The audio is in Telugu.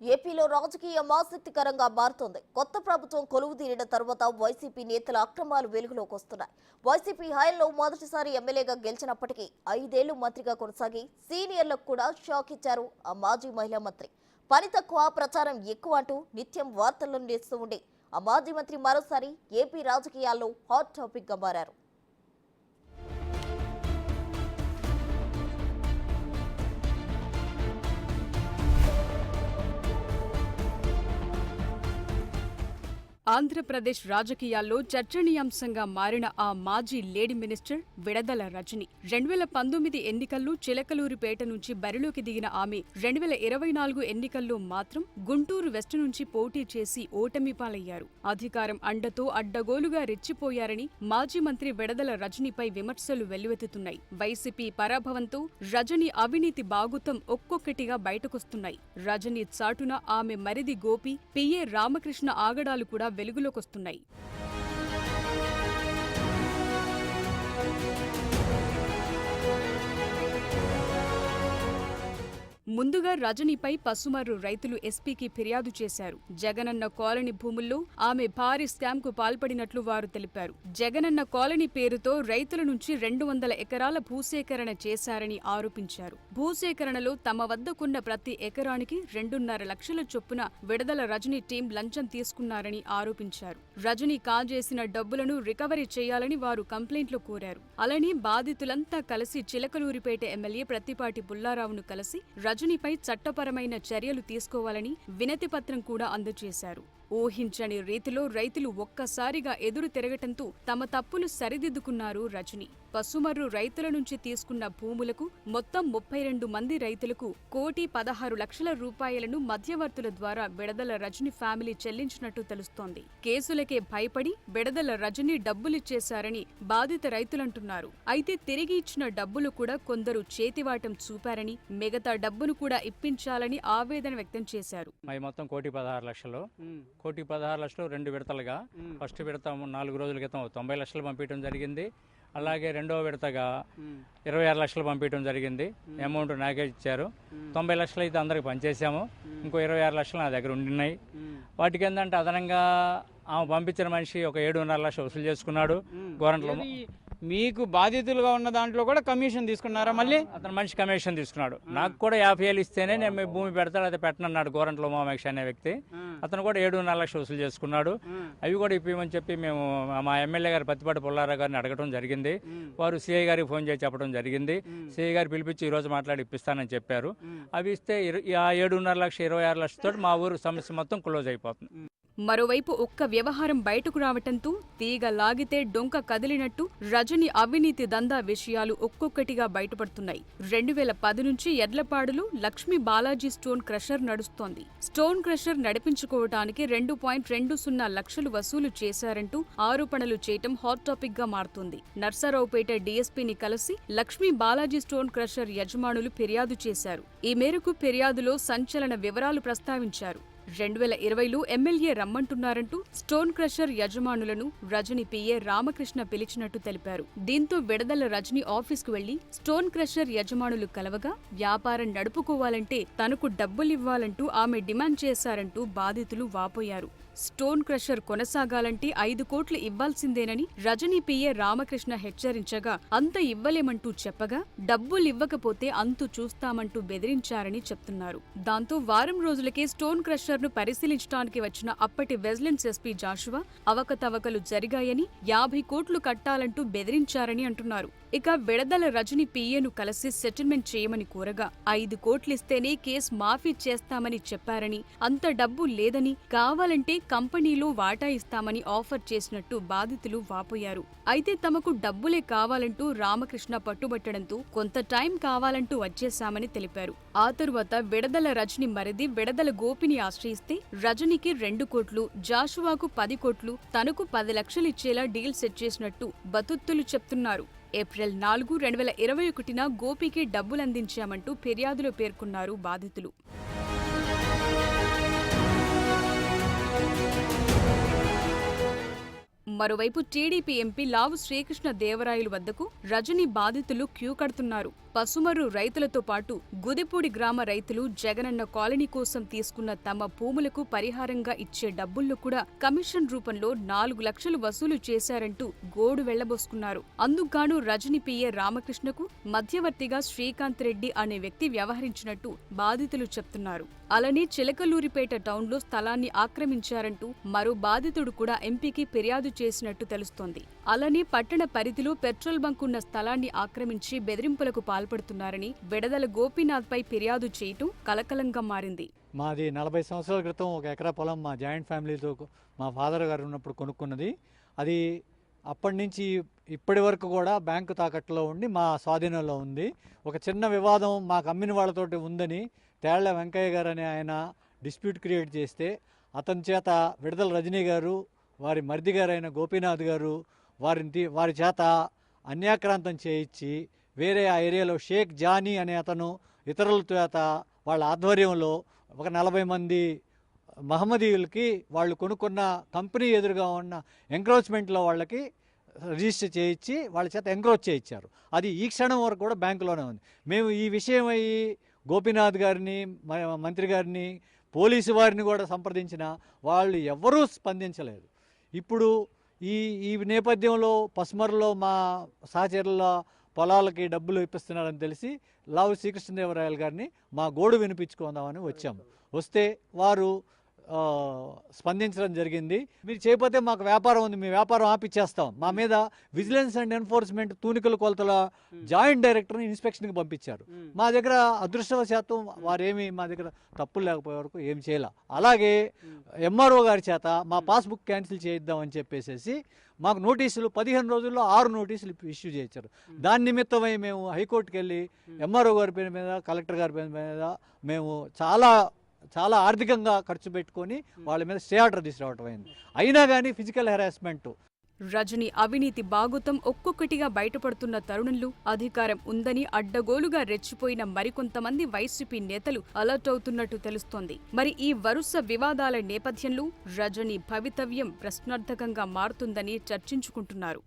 ఏపీలో రాజకీయం ఆసక్తికరంగా మారుతోంది. కొత్త ప్రభుత్వం కొలువు తీరిన తర్వాత వైసీపీ నేతల అక్రమాలు వెలుగులోకి వస్తున్నాయి. వైసీపీ హయాంలో మొదటిసారి ఎమ్మెల్యేగా గెలిచినప్పటికీ 5 ఏళ్లు మంత్రిగా కొనసాగి సీనియర్లకు కూడా షాక్ ఇచ్చారు ఆ మాజీ మహిళా మంత్రి. పని తక్కువ, ప్రచారం ఎక్కువ అంటూ నిత్యం వార్తల్లో నిలుస్తూ ఉండే ఆ మాజీ మంత్రి మరోసారి ఏపీ రాజకీయాల్లో హాట్ టాపిక్ గా మారారు. ఆంధ్రప్రదేశ్ రాజకీయాల్లో చర్చనీయాంశంగా మారిన ఆ మాజీ లేడీ మినిస్టర్ విడదల రజని 2019 ఎన్నికల్లో చిలకలూరిపేట నుంచి బరిలోకి దిగిన ఆమె 2024 ఎన్నికల్లో మాత్రం గుంటూరు వెస్ట్ నుంచి పోటీ చేసి ఓటమి పాలయ్యారు. అధికారం అండతో అడ్డగోలుగా రెచ్చిపోయారని మాజీ మంత్రి విడదల రజనిపై విమర్శలు వెల్లువెత్తుతున్నాయి. వైసీపీ పరాభవంతో రజని అవినీతి బాగుతం ఒక్కొక్కటిగా బయటకొస్తున్నాయి. రజని చాటున ఆమె మరిది గోపి, పిఏ రామకృష్ణ ఆగడాలు కూడా వెలుగులోకొస్తున్నాయి. ముందుగా రజనీపై పసుమర్రు రైతులు ఎస్పీకి ఫిర్యాదు చేశారు. జగనన్న కాలనీ భూముల్లో ఆమె భారీ స్కామ్ కు పాల్పడినట్లు వారు తెలిపారు. జగనన్న కాలనీ పేరుతో రైతుల నుంచి 200 ఎకరాల భూసేకరణ చేశారని ఆరోపించారు. భూసేకరణలో తమ వద్దకున్న ప్రతి ఎకరానికి 2.5 లక్షల చొప్పున విడదల రజనీ టీం లంచం తీసుకున్నారని ఆరోపించారు. రజనీ కాజేసిన డబ్బులను రికవరీ చేయాలని వారు కంప్లైంట్లో కోరారు. అలానే బాధితులంతా కలిసి చిలకలూరిపేట ఎమ్మెల్యే ప్రత్తిపాటి పుల్లారావును కలిసి రజనీపై చట్టపరమైన చర్యలు తీసుకోవాలని వినతిపత్రం కూడా అందజేశారు. ఊహించని రీతిలో రైతులు ఒక్కసారిగా ఎదురు తిరగటంతో తమ తప్పులు సరిదిద్దుకున్నారు రజని. పసుమర్రు రైతుల నుంచి తీసుకున్న భూములకు మొత్తం 32 మంది రైతులకు 1,16,00,000 రూపాయలను మధ్యవర్తుల ద్వారా విడదల రజని ఫ్యామిలీ చెల్లించినట్టు తెలుస్తోంది. కేసులకే భయపడి విడదల రజని డబ్బులిచ్చేశారని బాధిత రైతులంటున్నారు. అయితే తిరిగి ఇచ్చిన డబ్బులు కూడా కొందరు చేతివాటం చూపారని, మిగతా డబ్బును కూడా ఇప్పించాలని ఆవేదన వ్యక్తం చేశారు. మొత్తం 1,16,00,000 1,16,00,000 2 విడతలుగా ఫస్ట్ విడత 4 రోజుల క్రితం 90 లక్షలు పంపించడం జరిగింది. అలాగే రెండవ విడతగా 26 లక్షలు పంపించడం జరిగింది. అమౌంట్ నాకే ఇచ్చారు. 90 లక్షలు అయితే అందరికి పనిచేసాము. ఇంకో 26 లక్షలు నా దగ్గర ఉండినాయి. వాటికి ఏంటంటే అదనంగా ఆమె పంపించిన మనిషి ఒక 7.5 లక్షలు వసూలు చేసుకున్నాడు. గోరంట్లో మీకు బాధితులుగా ఉన్న దాంట్లో కూడా కమిషన్ తీసుకున్నారా? మళ్ళీ అతను మనిషి కమిషన్ తీసుకున్నాడు. నాకు కూడా 50,000 ఇస్తేనే నేను మీ భూమి పెడతాడు, అయితే పెట్టనన్నాడు గోరంట్లో ఉమామేక్ష అనే వ్యక్తి. అతను కూడా 7.5 లక్షలు వసూలు చేసుకున్నాడు. అవి కూడా ఇప్పిమని చెప్పి మేము మా ఎమ్మెల్యే గారు ప్రత్తిపాటి పుల్లారావు గారిని అడగడం జరిగింది. వారు సిఐ గారికి ఫోన్ చేసి చెప్పడం జరిగింది. సిఐ గారు పిలిపించి ఈ రోజు మాట్లాడి ఇప్పిస్తానని చెప్పారు. అవి ఇస్తే ఆ 7.5 లక్షలు 26 లక్షలతో మా ఊరు సమస్య మొత్తం క్లోజ్ అయిపోతుంది. మరోవైపు ఒక్క వ్యవహారం బయటకు రావటంతో తీగ లాగితే డొంక కదిలినట్టు రజని అవినీతి దందా విషయాలు ఒక్కొక్కటిగా బయటపడుతున్నాయి. 2010 నుంచి ఎడ్లపాడులో లక్ష్మీ బాలాజీ స్టోన్ క్రషర్ నడుస్తోంది. స్టోన్ క్రషర్ నడిపించుకోవటానికి 2.20 లక్షలు వసూలు చేశారంటూ ఆరోపణలు చేయటం హాట్ టాపిక్ గా మారుతోంది. నర్సరావుపేట డీఎస్పీని కలిసి లక్ష్మీ బాలాజీ స్టోన్ క్రషర్ యజమానులు ఫిర్యాదు చేశారు. ఈ మేరకు ఫిర్యాదులో సంచలన వివరాలు ప్రస్తావించారు. 2020లో ఎమ్మెల్యే రమ్మంటున్నారంటూ స్టోన్ క్రషర్ యజమానులను రజని పిఏ రామకృష్ణ పిలిచినట్టు తెలిపారు. దీంతో విడదల రజని ఆఫీస్కు వెళ్లి స్టోన్ క్రషర్ యజమానులు కలవగా వ్యాపారం నడుపుకోవాలంటే తనకు డబ్బులివ్వాలంటూ ఆమె డిమాండ్ చేశారంటూ బాధితులు వాపోయారు. స్టోన్ క్రషర్ కొనసాగాలంటే 5 కోట్లు ఇవ్వాల్సిందేనని రజనీ పిఏ రామకృష్ణ హెచ్చరించగా అంత ఇవ్వలేమంటూ చెప్పగా డబ్బులివ్వకపోతే అంతు చూస్తామంటూ బెదిరించారని చెప్తున్నారు. దాంతో వారం రోజులకే స్టోన్ క్రషర్ ను పరిశీలించడానికి వచ్చిన అప్పటి విజిలెన్స్ ఎస్పీ జాషువా అవకతవకలు జరిగాయని 50 కోట్లు కట్టాలంటూ బెదిరించారని అంటున్నారు. ఇక విడదల రజని పిఏను కలిసి సెటిల్మెంట్ చేయమని కోరగా 5 కోట్లిస్తేనే కేసు మాఫీ చేస్తామని చెప్పారని, అంత డబ్బు లేదని, కావాలంటే కంపెనీలో వాటా ఇస్తామని ఆఫర్ చేసినట్టు బాధితులు వాపోయారు. అయితే తమకు డబ్బులే కావాలంటూ రామకృష్ణ పట్టుబట్టడంతో కొంత టైం కావాలంటూ వచ్చేశామని తెలిపారు. ఆ తరువాత విడదల రజని మరిది విడదల గోపిని ఆశ్రయిస్తే రజనికి 2 కోట్లు, జాషువాకు 10 కోట్లు, తనకు 10 లక్షలు ఇచ్చేలా డీల్ సెట్ చేసినట్టు బతుత్తులు చెప్తున్నారు. ఏప్రిల్ 4, 2021న గోపికి డబ్బులందించామంటూ ఫిర్యాదులో పేర్కొన్నారు బాధితులు. మరోవైపు టీడీపీ ఎంపీ లావు శ్రీకృష్ణ దేవరాయలు వద్దకు రజని బాధితులు క్యూ కడుతున్నారు. పసుమరు రైతులతో పాటు గుదిపూడి గ్రామ రైతులు జగనన్న కాలనీ కోసం తీసుకున్న తమ భూములకు పరిహారంగా ఇచ్చే డబ్బుల్లో కూడా కమిషన్ రూపంలో 4 లక్షలు వసూలు చేశారంటూ గోడు వెళ్లబోసుకున్నారు. అందుకుగాను రజని పిఏ రామకృష్ణకు మధ్యవర్తిగా శ్రీకాంత్ రెడ్డి అనే వ్యక్తి వ్యవహరించినట్టు బాధితులు చెప్తున్నారు. అలానే చిలకలూరిపేట టౌన్లో స్థలాన్ని ఆక్రమించారంటూ మరో బాధితుడు కూడా ఎంపీకి ఫిర్యాదు చేసినట్టు తెలుస్తోంది. అలానే పట్టణ పరిధిలో పెట్రోల్ బంక్ ఉన్న స్థలాన్ని ఆక్రమించి బెదిరింపులకు పాల్పడుతున్నారని విడదల గోపీనాథ్పై ఫిర్యాదు చేయటం కలకలంగా మారింది. మాది 40 సంవత్సరాల క్రితం 1 ఎకరా పొలం మా జాయింట్ ఫ్యామిలీతో మా ఫాదర్ గారు ఉన్నప్పుడు కొనుక్కున్నది. అది అప్పటి నుంచి ఇప్పటి వరకు కూడా బ్యాంకు తాకట్టులో ఉండి మా స్వాధీనంలో ఉంది. ఒక చిన్న వివాదం మాకు అమ్మిన వాళ్ళతోటి ఉందని తేళ్ల వెంకయ్య గారు అనే ఆయన డిస్ప్యూట్ క్రియేట్ చేస్తే అతని చేత విడదల రజనీ గారు, వారి మరిది గారు అయిన గోపీనాథ్ గారు వారి చేత అన్యాక్రాంతం చేయించి వేరే ఆ ఏరియాలో షేక్ జానీ అనే అతను ఇతరుల చేత వాళ్ళ ఆధ్వర్యంలో ఒక 40 మంది మహమ్మదీయులకి వాళ్ళు కొనుక్కున్న కంపెనీ ఎదురుగా ఉన్న ఎంక్రోచ్మెంట్లో వాళ్ళకి రిజిస్టర్ చేయించి వాళ్ళ చేత ఎంక్రోచ్ చేయించారు. అది ఈ క్షణం వరకు కూడా బ్యాంకులోనే ఉంది. మేము ఈ విషయం అయ్యి గోపీనాథ్ గారిని, మంత్రి గారిని, పోలీసు వారిని కూడా సంప్రదించిన వాళ్ళు ఎవ్వరూ స్పందించలేదు. ఇప్పుడు ఈ నేపథ్యంలో పసుమర్లో మా సహచరుల పొలాలకి డబ్బులు ఇప్పిస్తున్నారని తెలిసి లావు శ్రీకృష్ణదేవరాయలు గారిని మా గోడు వినిపించుకుందామని వచ్చాము. వస్తే వారు స్పందించడం జరిగింది. మీరు చేయకపోతే మాకు వ్యాపారం ఉంది, మీ వ్యాపారం ఆపిచ్చేస్తాం, మా మీద విజిలెన్స్ అండ్ ఎన్ఫోర్స్మెంట్ తూనికల కొలతల జాయింట్ డైరెక్టర్ని ఇన్స్పెక్షన్కి పంపించారు. మా దగ్గర అదృష్టవశాత్తు వారేమి మా దగ్గర తప్పులు లేకపోయే వరకు ఏం చేయాల. అలాగే ఎంఆర్ఓ గారి చేత మా పాస్బుక్ క్యాన్సిల్ చేయిద్దామని చెప్పేసి మాకు నోటీసులు 15 రోజుల్లో 6 నోటీసులు ఇష్యూ చేయించారు. దాని నిమిత్తమై మేము హైకోర్టుకి వెళ్ళి ఎంఆర్ఓ గారి పేరు మీద, కలెక్టర్ గారి పేరు మీద మేము చాలా ఆర్థికంగా ఖర్చు పెట్టుకొని వాళ్ళ మీద స్టే ఆర్డర్ తీసుకురావటం అయింది. అయినా కానీ ఫిజికల్ హెరాస్మెంట్. రజని అవినీతి బాగుతం ఒక్కొక్కటిగా బయటపడుతున్న తరుణంలో అధికారం ఉందని అడ్డగోలుగా రెచ్చిపోయిన మరికొంతమంది వైసీపీ నేతలు అలర్ట్ అవుతున్నట్టు తెలుస్తోంది. మరి ఈ వరుస వివాదాల నేపథ్యంలో రజని భవితవ్యం ప్రశ్నార్థకంగా మారుతుందని చర్చించుకుంటున్నారు.